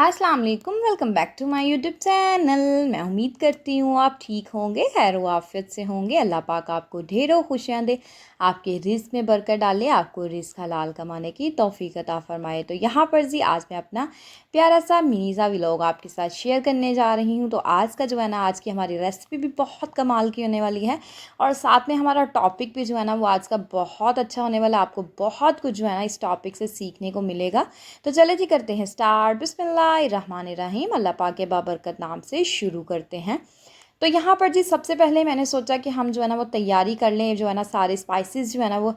अस्सलाम वालेकुम, welcome back to my YouTube channel. मैं उम्मीद करती हूँ आप ठीक होंगे, खैर आफियत से होंगे। अल्लाह पाक आपको ढेरों खुशियाँ दे, आपके रिज़्क़ में बरकत डाले, आपको रिज़्क़ हलाल कमाने की तौफ़ीक अता फ़रमाए। तो यहाँ पर जी आज मैं अपना प्यारा सा मिनी सा व्लॉग आपके साथ शेयर करने जा रही हूँ। तो आज का जो है ना, आज की हमारी रेसिपी भी बहुत कमाल की होने वाली है और साथ में हमारा टॉपिक भी जो है ना वो आज का बहुत अच्छा होने वाला है। आपको बहुत कुछ जो है ना इस टॉपिक से सीखने को मिलेगा। तो चले जी करते हैं स्टार्ट। बिस्मिल्लाहिर्रहमानिर्रहीम, अल्लाह पाक के बाबरकत नाम से शुरू करते हैं। तो यहाँ पर जी सबसे पहले मैंने सोचा कि हम जो है ना वो तैयारी कर लें, जो है ना सारे स्पाइसेस जो है ना वो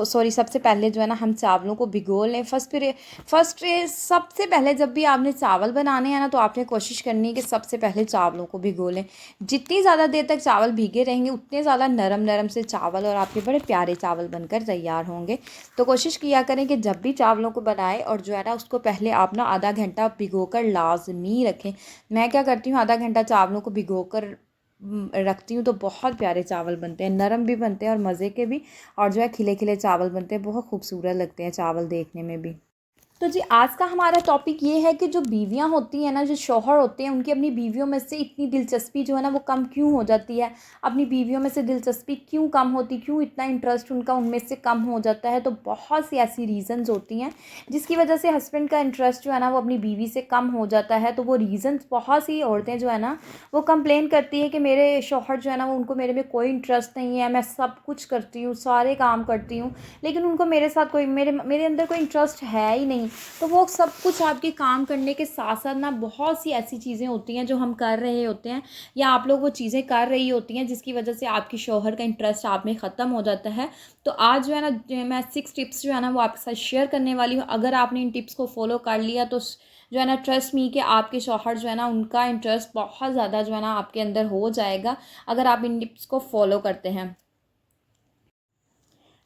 सॉरी सबसे पहले जो है ना हम चावलों को भिगो लें। फर्स्ट सबसे पहले जब भी आपने चावल बनाने हैं ना तो आपने कोशिश करनी है कि सबसे पहले चावलों को भिगो लें। जितनी ज़्यादा देर तक चावल भीगे रहेंगे उतने ज़्यादा नरम नरम से चावल और आपके बड़े प्यारे चावल बनकर तैयार होंगे। तो कोशिश किया करें कि जब भी चावलों को बनाएं और जो है ना उसको पहले आप ना आधा घंटा भिगो कर लाजमी रखें। मैं क्या करती हूँ, आधा घंटा चावलों को भिगो कर रखती हूँ तो बहुत प्यारे चावल बनते हैं, नरम भी बनते हैं और मज़े के भी। और जो है खिले खिले चावल बनते हैं, बहुत खूबसूरत लगते हैं चावल देखने में भी। तो जी आज का हमारा टॉपिक ये है कि जो बीवियां होती हैं ना, जो शौहर होते हैं, उनकी अपनी बीवियों में से इतनी दिलचस्पी जो है ना वो कम क्यों हो जाती है। अपनी बीवियों में से दिलचस्पी क्यों कम होती, क्यों इतना इंटरेस्ट उनका उनमें से कम हो जाता है। तो बहुत सी ऐसी रीज़न्स होती हैं जिसकी वजह से हस्बैंड का इंटरेस्ट जो है ना वो अपनी बीवी से कम हो जाता है। तो वो रीज़न्स, बहुत सी औरतें जो है ना वो कंप्लेन करती है कि मेरे शौहर जो है ना वो, उनको मेरे में कोई इंटरेस्ट नहीं है, मैं सब कुछ करती हूँ, सारे काम करती हूँ, लेकिन उनको मेरे साथ कोई, मेरे अंदर कोई इंटरेस्ट है ही नहीं। तो वो सब कुछ आपके काम करने के साथ साथ ना बहुत सी ऐसी चीज़ें होती हैं जो हम कर रहे होते हैं या आप लोग वो चीज़ें कर रही होती हैं जिसकी वजह से आपकी शौहर का इंटरेस्ट आप में ख़त्म हो जाता है। तो आज जो है ना मैं 6 टिप्स जो है ना वो आपके साथ शेयर करने वाली हूँ। अगर आपने इन टिप्स को फॉलो कर लिया तो जो है ना ट्रस्ट मी कि आपके शौहर जो है ना उनका इंटरेस्ट बहुत ज़्यादा जो है ना आपके अंदर हो जाएगा, अगर आप इन टिप्स को फॉलो करते हैं।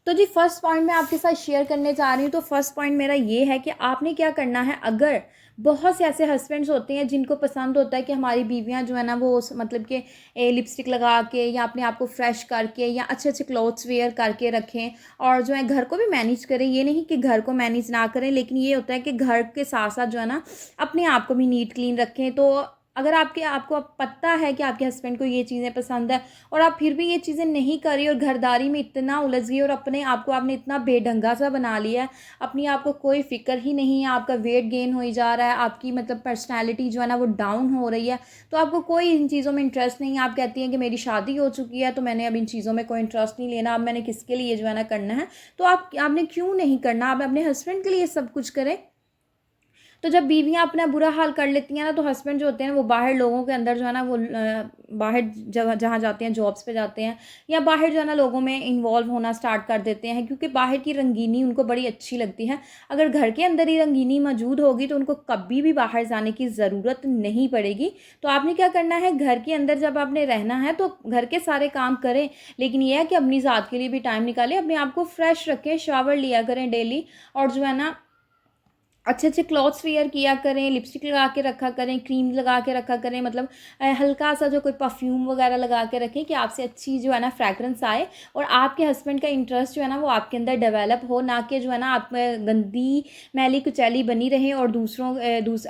तो जी फर्स्ट पॉइंट मैं आपके साथ शेयर करने जा रही हूँ। तो फर्स्ट पॉइंट मेरा ये है कि आपने क्या करना है। अगर बहुत से ऐसे हस्बैंड्स होते हैं जिनको पसंद होता है कि हमारी बीवियाँ जो है ना वो मतलब कि लिपस्टिक लगा के या अपने आप को फ्रेश करके या अच्छे अच्छे क्लॉथ्स वेयर करके रखें और जो है घर को भी मैनेज करें। ये नहीं कि घर को मैनेज ना करें, लेकिन ये होता है कि घर के साथ साथ जो है ना अपने आप को भी नीट क्लीन रखें। तो अगर आपको पता है कि आपके हस्बैंड को ये चीज़ें पसंद है और आप फिर भी ये चीज़ें नहीं कर रही और घरदारी में इतना उलझ गई और अपने आप को आपने इतना बेढंगा सा बना लिया है, अपनी आप को कोई फ़िक्र ही नहीं है, आपका वेट गेन हो ही जा रहा है, आपकी मतलब पर्सनैलिटी जो है ना वो डाउन हो रही है, तो आपको कोई इन चीज़ों में इंटरेस्ट नहीं है। आप कहती हैं कि मेरी शादी हो चुकी है तो मैंने अब इन चीज़ों में कोई इंटरेस्ट नहीं लेना, अब मैंने किसके लिए जो है ना करना है। तो आपने क्यों नहीं करना, आप अपने हस्बैंड के लिए सब कुछ करें। तो जब बीवियाँ अपना बुरा हाल कर लेती हैं ना तो हस्बैंड जो होते हैं वो बाहर लोगों के अंदर जो है ना वो बाहर जगह जहाँ जाते हैं, जॉब्स पे जाते हैं या बाहर जो है ना लोगों में इन्वॉल्व होना स्टार्ट कर देते हैं, क्योंकि बाहर की रंगीनी उनको बड़ी अच्छी लगती है। अगर घर के अंदर ही रंगीनी मौजूद होगी तो उनको कभी भी बाहर जाने की ज़रूरत नहीं पड़ेगी। तो आपने क्या करना है, घर के अंदर जब आपने रहना है तो घर के सारे काम करें, लेकिन यह है कि अपनी ज़ात के लिए भी टाइम निकालें, अपने आप को फ्रेश रखें, शावर लिया करें डेली और जो है ना अच्छे अच्छे क्लॉथ्स वेयर किया करें, लिपस्टिक लगा के रखा करें, क्रीम लगा के रखा करें, मतलब हल्का सा जो कोई परफ्यूम वगैरह लगा के रखें कि आपसे अच्छी जो है ना फ्रैग्रेंस आए और आपके हस्बैंड का इंटरेस्ट जो है ना वो आपके अंदर डेवलप हो, ना कि जो है ना आप गंदी मैली कुचैली बनी रहें और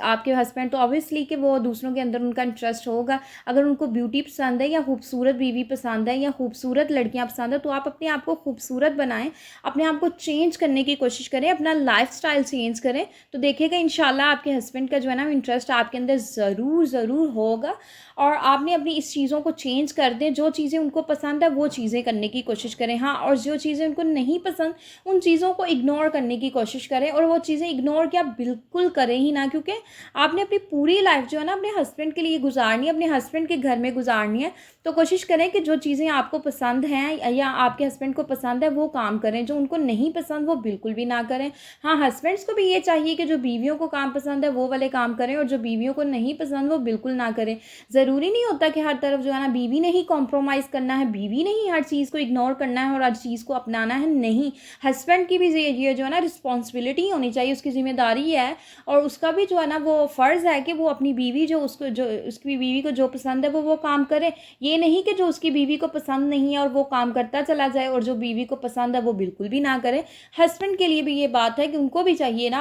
आपके हस्बैंड तो ऑब्वियसली कि वो दूसरों के अंदर उनका इंटरेस्ट होगा। अगर उनको ब्यूटी पसंद है या खूबसूरत बीवी पसंद है या खूबसूरत लड़कियाँ पसंद है तो आप अपने आप को खूबसूरत बनाएं, अपने आप को चेंज करने की कोशिश करें, अपना लाइफ स्टाइल चेंज करें। तो देखिएगा इंशाल्लाह आपके हस्बैंड का जो है ना इंटरेस्ट आपके अंदर ज़रूर ज़रूर होगा और आपने अपनी इस चीज़ों को चेंज कर दें। जो चीज़ें उनको पसंद है वो चीज़ें करने की कोशिश करें, हाँ, और जो चीज़ें उनको नहीं पसंद उन चीज़ों को इग्नोर करने की कोशिश करें। और वो चीज़ें इग्नोर क्या बिल्कुल करें ही ना, क्योंकि आपने अपनी पूरी लाइफ जो है ना अपने हस्बैंड के लिए गुजारनी है, अपने हस्बैंड के घर में गुजारनी है। तो कोशिश करें कि जो चीज़ें आपको पसंद हैं या आपके हस्बैंड को पसंद है वो काम करें, जो उनको नहीं पसंद वो बिल्कुल भी ना करें। हाँ, हस्बैंड्स को भी ये चाहिए कि जो बीवियों को काम पसंद है वो वाले काम करें और जो बीवियों को नहीं पसंद वो बिल्कुल ना करें। ज़रूरी नहीं होता कि हर तरफ जो है ना बीवी ने ही कॉम्प्रोमाइज़ करना है, बीवी ने ही हर चीज़ को इग्नोर करना है और हर चीज़ को अपनाना है, नहीं। हस्बैंड की भी ये जो है ना रिस्पॉन्सिबिलिटी होनी चाहिए, उसकी ज़िम्मेदारी है और उसका भी जो है ना वो फ़र्ज़ है कि वो अपनी बीवी जो उसकी बीवी को जो पसंद है वो काम करे। ये नहीं कि जो उसकी बीवी को पसंद नहीं है और वो काम करता चला जाए और जो बीवी को पसंद है वो बिल्कुल भी ना करे। हस्बैंड के लिए भी ये बात है कि उनको भी चाहिए ना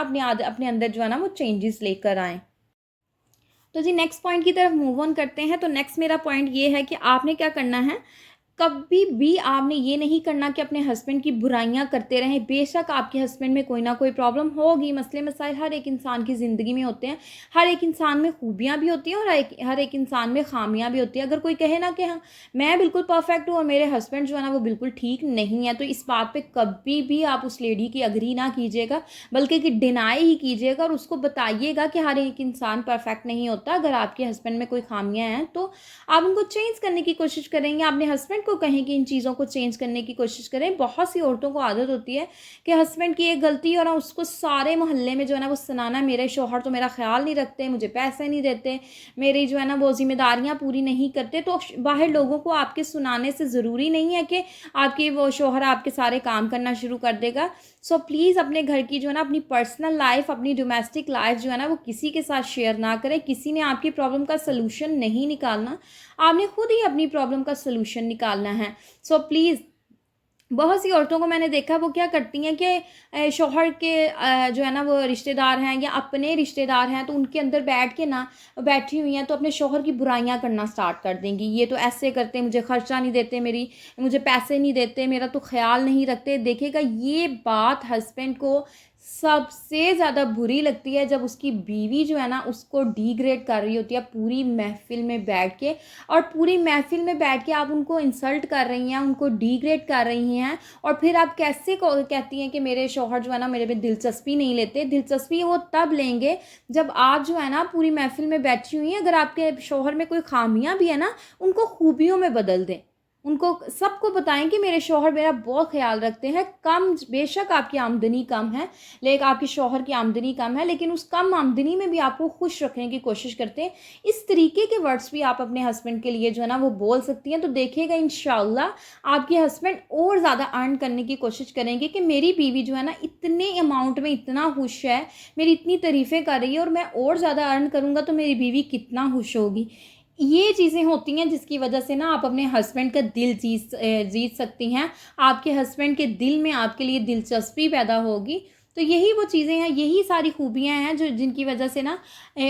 अपने अंदर जो है ना वो चेंजेस लेकर आएँ। तो जी नेक्स्ट पॉइंट की तरफ मूव ऑन करते हैं। तो नेक्स्ट मेरा पॉइंट ये है कि आपने क्या करना है, कभी भी आपने ये नहीं करना कि अपने हस्बैंड की बुराइयां करते रहें। बेशक आपके हस्बैंड में कोई ना कोई प्रॉब्लम होगी, मसले मसाइल हर एक इंसान की ज़िंदगी में होते हैं। हर एक इंसान में खूबियां भी होती हैं और हर एक इंसान में खामियां भी होती हैं। अगर कोई कहे ना कि हाँ मैं बिल्कुल परफेक्ट हूँ और मेरे हस्बैंड जो है ना वो बिल्कुल ठीक नहीं है, तो इस बात पर कभी भी आप उस लेडी की अग्री ना कीजिएगा, बल्कि कि डिनाई ही कीजिएगा और उसको बताइएगा कि हर एक इंसान परफेक्ट नहीं होता। अगर आपके हस्बैंड में कोई खामियां हैं तो आप उनको चेंज करने की कोशिश करेंगे, अपने हस्बैंड को कहें कि इन चीज़ों को चेंज करने की कोशिश करें। बहुत सी औरतों को आदत होती है कि हस्बैंड की एक गलती और उसको सारे मोहल्ले में जो है ना वो सुनाना, मेरे शौहर तो मेरा ख्याल नहीं रखते, मुझे पैसे नहीं देते, मेरी जो है ना वो जिम्मेदारियां पूरी नहीं करते। तो बाहर लोगों को आपके सुनाने से ज़रूरी नहीं है कि आपके वो शौहर आपके सारे काम करना शुरू कर देगा। सो प्लीज़ अपने घर की जो है ना अपनी पर्सनल लाइफ, अपनी डोमेस्टिक लाइफ जो है ना वो किसी के साथ शेयर ना करें। किसी ने आपकी प्रॉब्लम का सलूशन नहीं निकालना, आपने खुद ही अपनी प्रॉब्लम का सलूशन निकालना है। सो प्लीज़, बहुत सी औरतों को मैंने देखा वो क्या करती हैं कि शौहर के जो है ना वो रिश्तेदार हैं या अपने रिश्तेदार हैं, तो उनके अंदर बैठ के ना बैठी हुई हैं तो अपने शौहर की बुराइयां करना स्टार्ट कर देंगी। ये तो ऐसे करते हैं, मुझे खर्चा नहीं देते, मुझे पैसे नहीं देते, मेरा तो ख्याल नहीं रखते। देखिएगा ये बात हस्बैंड को सबसे ज़्यादा बुरी लगती है जब उसकी बीवी जो है ना उसको डिग्रेड कर रही होती है पूरी महफिल में बैठ के, और पूरी महफिल में बैठ के आप उनको इंसल्ट कर रही हैं, उनको डिग्रेड कर रही हैं। और फिर आप कैसे कहती हैं कि मेरे शौहर जो है ना मेरे में दिलचस्पी नहीं लेते। दिलचस्पी वो तब लेंगे जब आप जो है ना पूरी महफिल में बैठी हुई हैं, अगर आपके शौहर में कोई खामियां भी है ना उनको खूबियों में बदल दें। उनको सबको बताएं कि मेरे शौहर मेरा बहुत ख्याल रखते हैं। कम, बेशक आपकी आमदनी कम है, लेकिन आपके शौहर की आमदनी कम है, लेकिन उस कम आमदनी में भी आपको खुश रखने की कोशिश करते हैं। इस तरीके के वर्ड्स भी आप अपने हस्बैंड के लिए जो है ना वो बोल सकती हैं। तो देखिएगा इंशाल्लाह आपके हस्बैंड और ज़्यादा अर्न करने की कोशिश करेंगे कि मेरी बीवी जो है ना इतने अमाउंट में इतना खुश है, मेरी इतनी तारीफ़ें कर रही है और मैं और ज़्यादा अर्न करूँगा तो मेरी बीवी कितना खुश होगी। ये चीज़ें होती हैं जिसकी वजह से ना आप अपने हस्बैंड का दिल जीत सकती हैं। आपके हस्बैंड के दिल में आपके लिए दिलचस्पी पैदा होगी। तो यही वो चीज़ें हैं, यही सारी खूबियाँ हैं जो जिनकी वजह से ना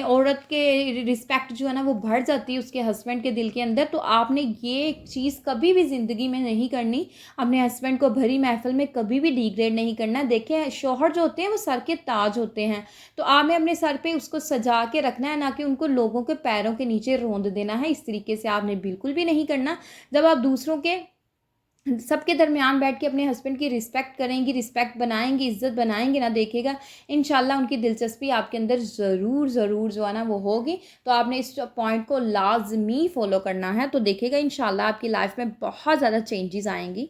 औरत के रिस्पेक्ट जो है ना वो बढ़ जाती है उसके हस्बैंड के दिल के अंदर। तो आपने ये चीज़ कभी भी ज़िंदगी में नहीं करनी, अपने हस्बैंड को भरी महफिल में कभी भी डिग्रेड नहीं करना। देखें शौहर जो होते हैं वो सर के ताज होते हैं, तो आपने अपने सर पे उसको सजा के रखना है, ना कि उनको लोगों के पैरों के नीचे रौंद देना है। इस तरीके से आपने बिल्कुल भी नहीं करना। जब आप दूसरों के सबके दरमियान बैठ के अपने हस्बैंड की रिस्पेक्ट करेंगी, रिस्पेक्ट बनाएंगी, इज्जत बनाएंगे ना, देखिएगा इंशाल्लाह उनकी दिलचस्पी आपके अंदर ज़रूर ज़रूर जो है ना वो होगी। तो आपने इस पॉइंट को लाजमी फॉलो करना है। तो देखिएगा इंशाल्लाह आपकी लाइफ में बहुत ज़्यादा चेंजेस आएंगी।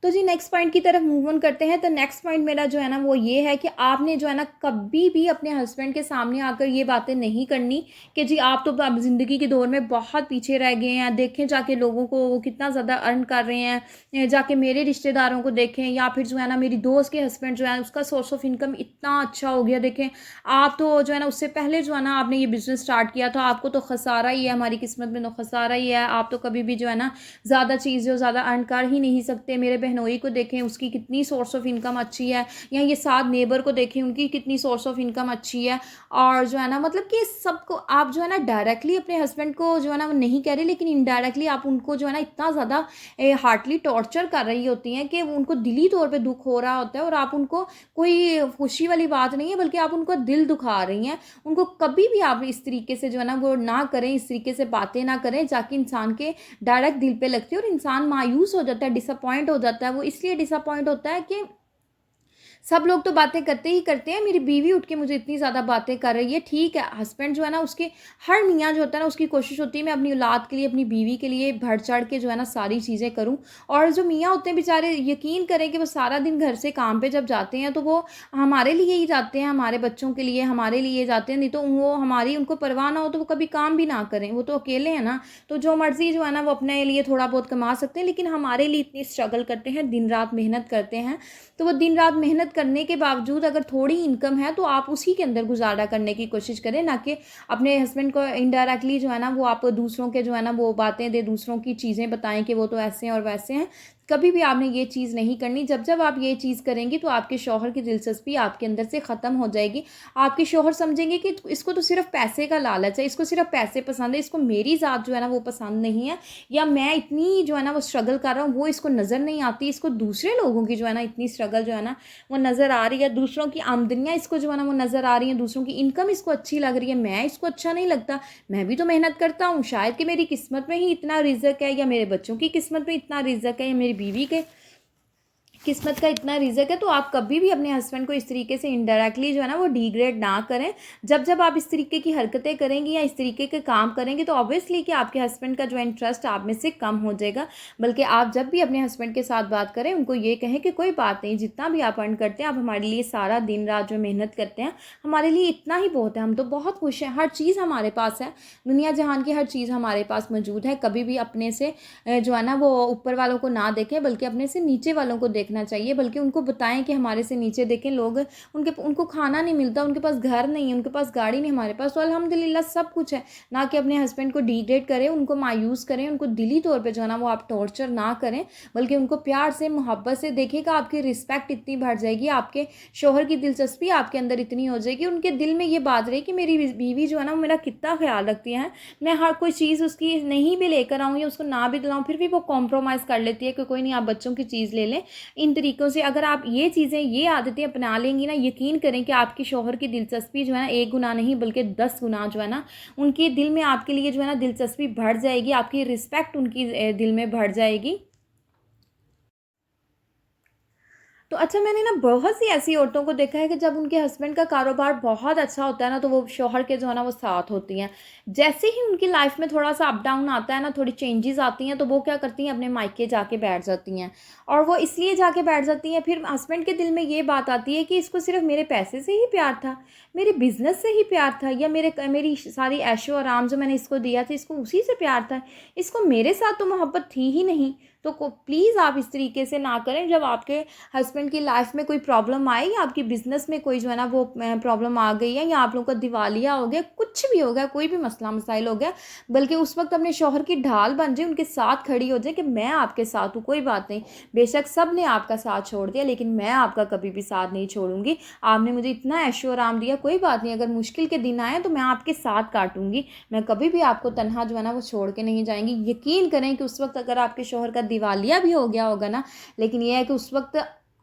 तो जी नेक्स्ट पॉइंट की तरफ मूव ऑन करते हैं। तो नेक्स्ट पॉइंट मेरा जो है ना वो ये है कि आपने जो है ना कभी भी अपने हस्बैंड के सामने आकर ये बातें नहीं करनी कि जी आप तो अब ज़िंदगी के दौर में बहुत पीछे रह गए हैं, देखें जाके लोगों को वो कितना ज़्यादा अर्न कर रहे हैं, जाके मेरे रिश्तेदारों को देखें, या फिर जो है ना मेरी दोस्त के हस्बैंड जो है उसका सोर्स ऑफ इनकम इतना अच्छा हो गया, देखें आप तो जो है ना उससे पहले जो है ना आपने ये बिज़नेस स्टार्ट किया था, आपको तो खसारा ही है, हमारी किस्मत में तो खसारा ही है, आप तो कभी भी जो है ना ज़्यादा चीज़ें ज़्यादा अर्न कर ही नहीं सकते। मेरे बहनोई को देखें उसकी कितनी सोर्स ऑफ इनकम अच्छी है, या ये साथ नेबर को देखें उनकी कितनी सोर्स ऑफ इनकम अच्छी है। और जो है ना मतलब कि सबको आप जो है ना डायरेक्टली अपने हस्बैंड को जो है ना वो नहीं कह रहे, लेकिन इनडायरेक्टली आप उनको जो है ना इतना ज़्यादा हार्टली टॉर्चर कर रही होती हैं कि उनको दिली तौर पे दुख हो रहा होता है, और आप उनको कोई खुशी वाली बात नहीं है बल्कि आप उनको दिल दुखा रही हैं। उनको कभी भी आप इस तरीके से जो है ना वो ना करें, इस तरीके से बातें ना करें जाके इंसान के डायरेक्ट दिल पे लगती है और इंसान मायूस हो जाता है, डिसअपॉइंट हो जाता है। वो इसलिए डिसअपॉइंट होता है कि सब लोग तो बातें करते ही करते हैं, मेरी बीवी उठ के मुझे इतनी ज़्यादा बातें कर रही है। ठीक है, हस्बैंड जो है ना उसके हर मियाँ जो होता है ना उसकी कोशिश होती है मैं अपनी औलाद के लिए, अपनी बीवी के लिए बढ़ चढ़ के जो है ना सारी चीज़ें करूँ। और जो मियाँ होते हैं बेचारे, यकीन करें कि वो सारा दिन घर से काम पे जब जाते हैं तो वो हमारे लिए ही जाते हैं, हमारे बच्चों के लिए, हमारे लिए जाते हैं। नहीं तो वो हमारी उनको परवाह ना हो तो वो कभी काम भी ना करें, वो तो अकेले हैं ना। तो जो मर्ज़ी जो है ना वो अपने लिए थोड़ा बहुत कमा सकते हैं, लेकिन हमारे लिए इतनी स्ट्रगल करते हैं, दिन रात मेहनत करते हैं। तो वो दिन रात मेहनत करने के बावजूद अगर थोड़ी इनकम है तो आप उसी के अंदर गुजारा करने की कोशिश करें, ना कि अपने हस्बैंड को इनडायरेक्टली जो है ना वो आप दूसरों के जो है ना वो बातें दे, दूसरों की चीज़ें बताएं कि वो तो ऐसे हैं और वैसे हैं। कभी भी आपने ये चीज़ नहीं करनी। जब जब आप ये चीज़ करेंगी तो आपके शौहर की दिलचस्पी आपके अंदर से ख़त्म हो जाएगी। आपके शौहर समझेंगे कि इसको तो सिर्फ़ पैसे का लालच है, इसको सिर्फ़ पैसे पसंद है, इसको मेरी ज़ात जो है ना वो पसंद नहीं है, या मैं इतनी जो है ना वो स्ट्रगल कर रहा हूँ वो इसको नज़र नहीं आती, इसको दूसरे लोगों की जो है ना इतनी स्ट्रगल जो है ना वो नज़र आ रही है, दूसरों की आमदनियाँ इसको जो है ना वो नज़र आ रही हैं, दूसरों की इनकम इसको अच्छी लग रही है, मैं इसको अच्छा नहीं लगता। मैं भी तो मेहनत करता हूँ, शायद कि मेरी किस्मत में ही इतना रिज़्क है, या मेरे बच्चों की किस्मत में इतना रिज़्क है, या मेरी बीवी के किस्मत का इतना रिज़्क है। तो आप कभी भी अपने हस्बैंड को इस तरीके से इनडायरेक्टली जो है ना वो डिग्रेड ना करें। जब जब आप इस तरीके की हरकतें करेंगी या इस तरीके के काम करेंगे तो ऑब्वियसली कि आपके हस्बैंड का जो इंटरेस्ट आप में से कम हो जाएगा। बल्कि आप जब भी अपने हस्बैंड के साथ बात करें, उनको ये कहें कि कोई बात नहीं, जितना भी आप अर्न करते हैं, आप हमारे लिए सारा दिन रात जो मेहनत करते हैं, हमारे लिए इतना ही बहुत है, हम तो बहुत खुश हैं, हर चीज़ हमारे पास है, दुनिया जहान की हर चीज़ हमारे पास मौजूद है। कभी भी अपने से जो है ना वो ऊपर वालों को ना देखें, बल्कि अपने से नीचे वालों को देखना चाहिए। बल्कि उनको बताएं कि हमारे से नीचे देखें लोग, उनको खाना नहीं मिलता, उनके पास घर नहीं है, उनके पास गाड़ी नहीं, हमारे पास तो अल्हम्दुलिल्लाह सब कुछ है। ना कि अपने हस्बैंड को डिग्रेड करें, उनको मायूस करें, उनको दिली तौर पर जो है ना वो आप टॉर्चर ना करें, बल्कि उनको प्यार से मोहब्बत से देखिएगा। आपकी रिस्पेक्ट इतनी बढ़ जाएगी, आपके शोहर की दिलचस्पी आपके अंदर इतनी हो जाएगी, उनके दिल में ये बात रही कि मेरी बीवी जो है ना वो मेरा कितना ख्याल रखती है, मैं हर कोई चीज़ उसकी नहीं भी लेकर आऊँ या उसको ना भी दिलाऊँ, फिर भी वो कॉम्प्रोमाइज़ कर लेती है कि कोई नहीं, आप बच्चों की चीज़ ले लें। इन तरीक़ों से अगर आप ये चीज़ें, ये आदतें अपना लेंगी ना, यकीन करें कि आपके शौहर की दिलचस्पी जो है ना 1 गुना नहीं बल्कि 10 गुना जो है ना उनके दिल में आपके लिए जो है ना दिलचस्पी बढ़ जाएगी, आपकी रिस्पेक्ट उनकी दिल में बढ़ जाएगी। तो अच्छा, मैंने ना बहुत सी ऐसी औरतों को देखा है कि जब उनके हस्बैंड का कारोबार बहुत अच्छा होता है ना, तो वो शौहर के जो है ना वो साथ होती हैं। जैसे ही उनकी लाइफ में थोड़ा सा अप डाउन आता है ना, थोड़ी चेंजेस आती हैं, तो वो क्या करती हैं, अपने मायके जाके बैठ जाती हैं। और वो इसलिए जाके बैठ जाती हैं, फिर हस्बैंड के दिल में ये बात आती है कि इसको सिर्फ मेरे पैसे से ही प्यार था, मेरे बिजनेस से ही प्यार था, या मेरी सारी ऐशो आराम जो मैंने इसको दिया था इसको उसी से प्यार था, इसको मेरे साथ तो मोहब्बत थी ही नहीं। तो प्लीज़ आप इस तरीके से ना करें। जब आपके हस्बैंड की लाइफ में कोई प्रॉब्लम आई, या आपकी बिज़नेस में कोई जो है ना वो प्रॉब्लम आ गई है, या आप लोगों का दिवालिया हो गया, कुछ भी हो गया, कोई भी मसला मसाइल हो गया, बल्कि उस वक्त अपने शौहर की ढाल बन जाए, उनके साथ खड़ी हो जाए कि मैं आपके साथ हूँ, कोई बात नहीं, बेशक सब ने आपका साथ छोड़ दिया लेकिन मैं आपका कभी भी साथ नहीं छोड़ूंगी। आपने मुझे इतना ऐशो आराम दिया, कोई बात नहीं, अगर मुश्किल के दिन आए तो मैं आपके साथ काटूंगी, मैं कभी भी आपको तन्हा जो है ना वो छोड़ के नहीं जाएंगी। यकीन करें कि उस वक्त अगर आपके शौहर का दिवालिया भी हो गया होगा ना, लेकिन यह है कि उस वक्त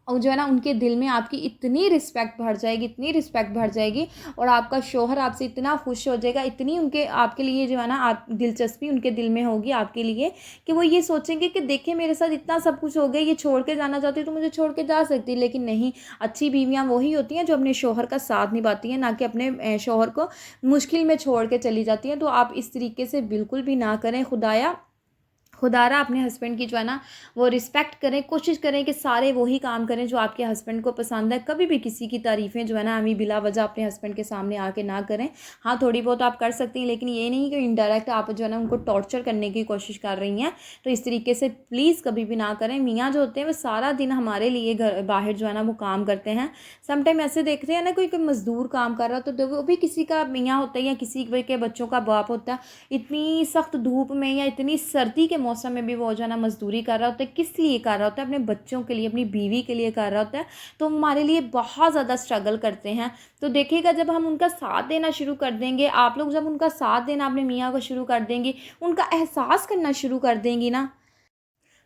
जो है ना उनके दिल में आपकी इतनी रिस्पेक्ट बढ़ जाएगी, इतनी रिस्पेक्ट बढ़ जाएगी, और आपका शौहर आपसे इतना खुश हो जाएगा, इतनी उनके आपके लिए जो है ना आप दिलचस्पी उनके दिल में होगी आपके लिए, कि वो ये सोचेंगे कि देखिए मेरे साथ इतना सब कुछ हो गया, ये छोड़ के जाना चाहती तो मुझे छोड़ के जा सकती, लेकिन नहीं, अच्छी बीवियाँ वही होती हैं जो अपने शौहर का साथ निभाती हैं, ना कि अपने शौहर को मुश्किल में छोड़ के चली जाती हैं। तो आप इस तरीके से बिल्कुल भी ना करें। खुदारा अपने हस्बैंड की जो है ना वो रिस्पेक्ट करें, कोशिश करें कि सारे वही काम करें जो आपके हस्बैंड को पसंद है। कभी भी किसी की तारीफ़ें जो है ना हमें बिला वजह अपने हस्बैंड के सामने आके ना करें। हाँ, थोड़ी बहुत आप कर सकती हैं, लेकिन ये नहीं कि इनडायरेक्ट आप जो है ना उनको टॉर्चर करने की कोशिश कर रही हैं। तो इस तरीके से प्लीज़ कभी भी ना करें। मियाँ जो होते हैं वो सारा दिन हमारे लिए घर बाहर जो है ना वो काम करते हैं। समटाइम ऐसे देखते हैं ना, कोई मज़दूर काम कर रहा तो वो भी किसी का मियाँ होता है या किसी के बच्चों का बाप होता है। इतनी सख्त धूप में या इतनी सर्दी के मौसम में भी वो जो है ना मजदूरी कर रहा होता है। किस लिए कर रहा होता है? अपने बच्चों के लिए, अपनी बीवी के लिए कर रहा होता है। तो हमारे लिए बहुत ज़्यादा स्ट्रगल करते हैं। तो देखिएगा, जब हम उनका साथ देना शुरू कर देंगे, आप लोग जब उनका साथ देना अपने मियाँ को शुरू कर देंगी, उनका एहसास करना शुरू कर देंगी ना,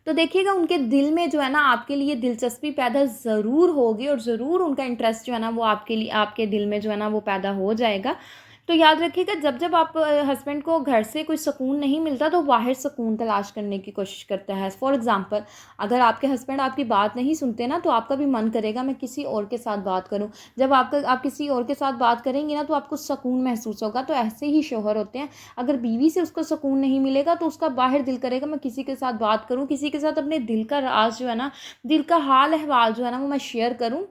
तो देखिएगा उनके दिल में जो है ना आपके लिए दिलचस्पी पैदा ज़रूर होगी, और ज़रूर उनका इंटरेस्ट जो है ना वो आपके लिए, आपके दिल में जो है ना वो पैदा हो जाएगा। तो याद रखिएगा, जब जब आप हस्बैंड को घर से कोई सुकून नहीं मिलता तो बाहर सुकून तलाश करने की कोशिश करता है। फॉर एग्ज़ाम्पल, अगर आपके हस्बैंड आपकी बात नहीं सुनते ना, तो आपका भी मन करेगा मैं किसी और के साथ बात करूं। जब आप किसी और के साथ बात करेंगे ना, तो आपको सुकून महसूस होगा। तो ऐसे ही शौहर होते हैं, अगर बीवी से उसको सुकून नहीं मिलेगा तो उसका बाहर दिल करेगा मैं किसी के साथ बात करूँ, किसी के साथ अपने दिल का राज जो है ना, दिल का हाल अहवाल जो है ना वो मैं शेयर करूँ।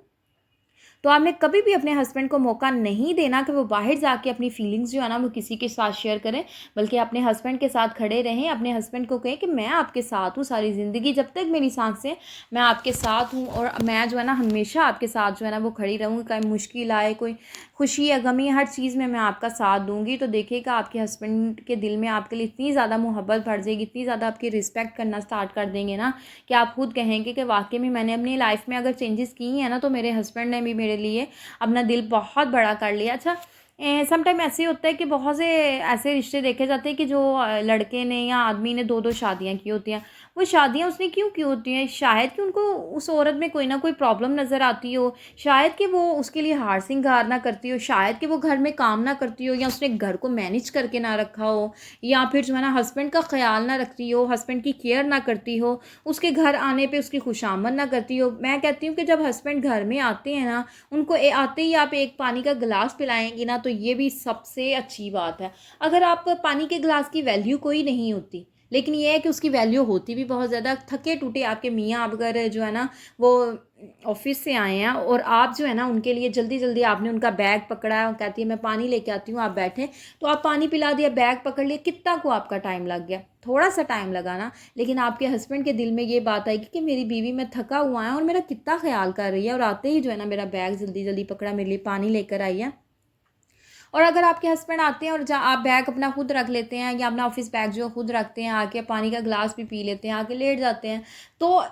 तो आपने कभी भी अपने हस्बैंड को मौका नहीं देना कि वो बाहर जाके अपनी फीलिंग्स जो है ना वो किसी के साथ शेयर करें, बल्कि अपने हस्बैंड के साथ खड़े रहें। अपने हस्बैंड को कहें कि मैं आपके साथ हूँ सारी ज़िंदगी, जब तक मेरी सांसें मैं आपके साथ हूँ, और मैं जो है ना हमेशा आपके साथ जो है ना वो खड़ी रहूँगी। कोई मुश्किल आए, कोई खुशी या गमी, हर चीज़ में मैं आपका साथ दूँगी। तो देखिएगा आपके हस्बैंड के दिल में आपके लिए इतनी ज़्यादा मोहब्बत बढ़ जाएगी, इतनी ज़्यादा आपकी रिस्पेक्ट करना स्टार्ट कर देंगे ना कि आप खुद कहेंगे कि वाकई में मैंने अपनी लाइफ में अगर चेंजेस की हैं ना तो मेरे हस्बैंड ने भी मेरे लिए अपना दिल बहुत बड़ा कर लिया। अच्छा, समटाइम ऐसे ही होता है कि बहुत से ऐसे रिश्ते देखे जाते हैं कि जो लड़के ने या आदमी ने 2-2 शादियाँ की होती हैं। वो शादियाँ उसने क्यों की होती हैं? शायद कि उनको उस औरत में कोई ना कोई प्रॉब्लम नज़र आती हो, शायद कि वो उसके लिए हार सिंगार ना करती हो, शायद कि वो घर में काम ना करती हो, या उसने घर को मैनेज करके ना रखा हो, या फिर जो है ना हस्बैंड का ख़्याल ना रखती हो, हस्बैंड की केयर ना करती हो, उसके घर आने पे उसकी खुशामद ना करती हो। मैं कहती हूँ कि जब हस्बैंड घर में आते हैं ना, उनको आते ही आप एक पानी का गिलास पिलाएंगी ना, तो ये भी सबसे अच्छी बात है। अगर आप पानी के गिलास की वैल्यू कोई नहीं होती, लेकिन ये है कि उसकी वैल्यू होती भी बहुत ज़्यादा। थके टूटे आपके मियाँ अगर जो है ना वो ऑफिस से आए हैं, और आप जो है ना उनके लिए जल्दी जल्दी आपने उनका बैग पकड़ा है और कहती है मैं पानी लेके आती हूँ, आप बैठें, तो आप पानी पिला दिया, बैग पकड़ लिया, कितना को आपका टाइम लग गया? थोड़ा सा टाइम लगा ना। लेकिन आपके हस्बैंड के दिल में ये बात आएगी कि मेरी बीवी में थका हुआ है और मेरा कितना ख्याल कर रही है, और आते ही जो है ना मेरा बैग जल्दी जल्दी पकड़ा, मेरे लिए पानी लेकर आई है। और अगर आपके हस्बैंड आते हैं और जहाँ आप बैग अपना खुद रख लेते हैं, या अपना ऑफिस बैग जो खुद रखते हैं, आके पानी का गिलास भी पी लेते हैं, आके लेट जाते हैं, तो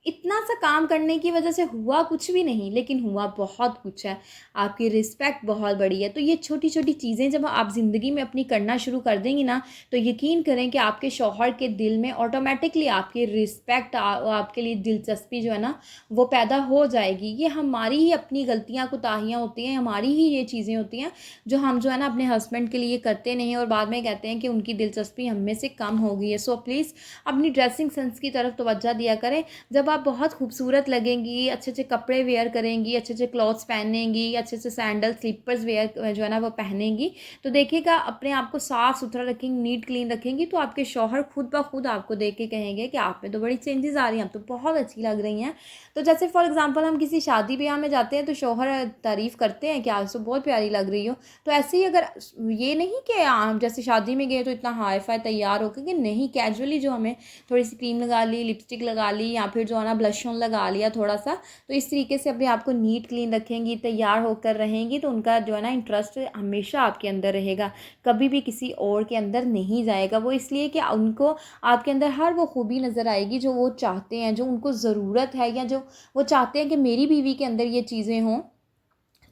इतना सा काम करने की वजह से हुआ कुछ भी नहीं, लेकिन हुआ बहुत कुछ है। आपकी रिस्पेक्ट बहुत बड़ी है। तो ये छोटी छोटी चीज़ें जब आप ज़िंदगी में अपनी करना शुरू कर देंगी ना, तो यकीन करें कि आपके शौहर के दिल में ऑटोमेटिकली आपकी रिस्पेक्ट, आपके लिए दिलचस्पी जो है ना वो पैदा हो जाएगी। ये हमारी ही अपनी गलतियाँ कोताहियाँ होती हैं, हमारी ही ये चीज़ें होती हैं जो हम जो है ना अपने हस्बैंड के लिए करते नहीं, और बाद में कहते हैं कि उनकी दिलचस्पी हम में से कम हो गई है। सो प्लीज़ अपनी ड्रेसिंग सेंस की तरफ तवज्जो दिया करें। जब आप बहुत खूबसूरत लगेंगी, अच्छे अच्छे कपड़े वेयर करेंगी, अच्छे अच्छे क्लॉथ्स पहनेंगी, अच्छे अच्छे सैंडल स्लीपर्स वेयर जो है ना वो पहनेंगी, तो देखिएगा अपने आप को साफ़ सुथरा रखेंगी, नीट क्लीन रखेंगी, तो आपके शौहर खुद ब खुद आपको देख के कहेंगे कि आप में तो बड़ी चेंजेस आ रही हैं, आप तो बहुत अच्छी लग रही हैं। तो जैसे फॉर एग्जांपल हम किसी शादी ब्याह में जाते हैं तो शौहर तारीफ़ करते हैं कि आज तो बहुत प्यारी लग रही हो। तो ऐसे ही अगर ये नहीं कि जैसे शादी में गए तो इतना हाई फाई तैयार होकर, कि नहीं, कैजुअली जो हमें थोड़ी सी क्रीम लगा ली, लिपस्टिक लगा ली, या फिर जो है ना ब्लश ऑन लगा लिया थोड़ा सा, तो इस तरीके से अपने आप को नीट क्लीन रखेंगी, तैयार होकर रहेंगी, तो उनका जो है ना इंटरेस्ट हमेशा आपके अंदर रहेगा, कभी भी किसी और के अंदर नहीं जाएगा। वो इसलिए कि उनको आपके अंदर हर वो खूबी नज़र आएगी जो वो चाहते हैं, जो उनको ज़रूरत है, या जो वो चाहते हैं कि मेरी बीवी के अंदर ये चीज़ें हों।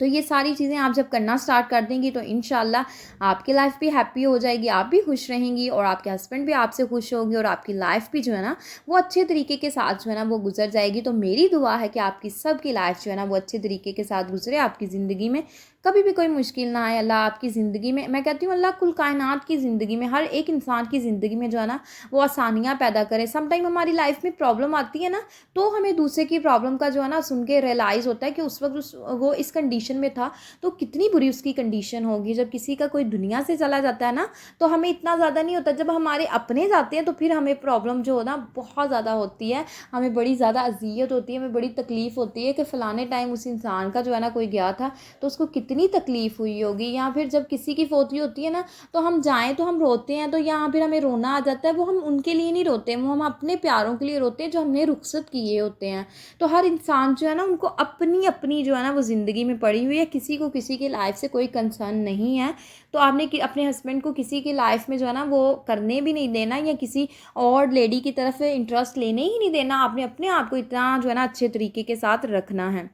तो ये सारी चीज़ें आप जब करना स्टार्ट कर देंगी तो इंशाल्लाह आपकी लाइफ भी हैप्पी हो जाएगी, आप भी खुश रहेंगी, और आपके हस्बैंड भी आपसे खुश होंगे, और आपकी लाइफ भी जो है ना वो अच्छे तरीके के साथ जो है ना वो गुजर जाएगी। तो मेरी दुआ है कि आपकी सबकी लाइफ जो है ना वो अच्छे तरीके के साथ गुजरे, आपकी ज़िंदगी में कभी भी कोई मुश्किल ना आए। अल्लाह आपकी ज़िंदगी में, मैं कहती हूँ अल्लाह कुल कायनात की ज़िंदगी में, हर एक इंसान की ज़िंदगी में जो है ना वो आसानियाँ पैदा करे। समटाइम हमारी लाइफ में प्रॉब्लम आती है ना, तो हमें दूसरे की प्रॉब्लम का जो है ना सुन के रियलाइज़ होता है कि उस वक्त वो इस कंडीशन में था, तो कितनी बुरी उसकी कंडीशन होगी। जब किसी का कोई दुनिया से चला जाता है ना, तो हमें इतना ज़्यादा नहीं होता, जब हमारे अपने जाते हैं तो फिर हमें प्रॉब्लम जो हो ना बहुत ज़्यादा होती है, हमें बड़ी ज़्यादा अजियत होती है, हमें बड़ी तकलीफ़ होती है कि फ़लाने टाइम उस इंसान का जो है ना कोई गया था तो उसको कितनी तकलीफ़ हुई होगी। या फिर जब किसी की फौती होती है ना, तो हम जाएँ तो हम रोते हैं, तो यहाँ फिर हमें रोना आ जाता है। वो हम उनके लिए नहीं रोते, वो हम अपने प्यारों के लिए रोते हैं जो हमने रुखसत किए होते हैं। तो हर इंसान जो है ना उनको अपनी अपनी जो है ना वो ज़िंदगी में पड़ी हुई है, किसी को किसी की लाइफ से कोई कंसर्न नहीं है। तो आपने अपने हस्बैंड को किसी की लाइफ में जो है ना वो करने भी नहीं देना, या किसी और लेडी की तरफ इंटरेस्ट लेने ही नहीं देना। आपने अपने आप को इतना जो है ना अच्छे तरीके के साथ रखना है।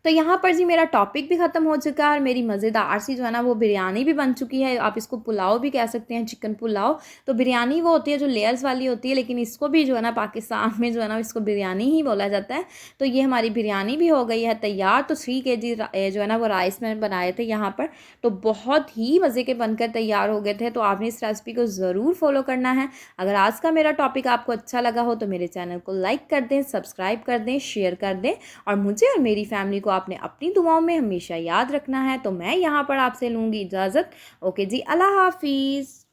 तो यहाँ पर जी मेरा टॉपिक भी ख़त्म हो चुका है, और मेरी मज़ेदार सी जो है ना वो बिरयानी भी बन चुकी है। आप इसको पुलाव भी कह सकते हैं, चिकन पुलाव। तो बिरयानी वो होती है जो लेयर्स वाली होती है, लेकिन इसको भी जो है ना पाकिस्तान में जो है ना इसको बिरयानी ही बोला जाता है। तो ये हमारी बिरयानी भी हो गई है तैयार। तो 3 kg जो है ना वो राइस मैंने बनाए थे यहाँ पर, तो बहुत ही मज़े के बनकर तैयार हो गए थे। तो आपने इस रेसिपी को ज़रूर फॉलो करना है। अगर आज का मेरा टॉपिक आपको अच्छा लगा हो तो मेरे चैनल को लाइक कर दें, सब्सक्राइब कर दें, शेयर कर दें, और मुझे और मेरी फैमिली को आपने अपनी दुआओं में हमेशा याद रखना है। तो मैं यहाँ पर आपसे लूँगी इजाज़त। ओके जी, अल्लाह हाफिज़।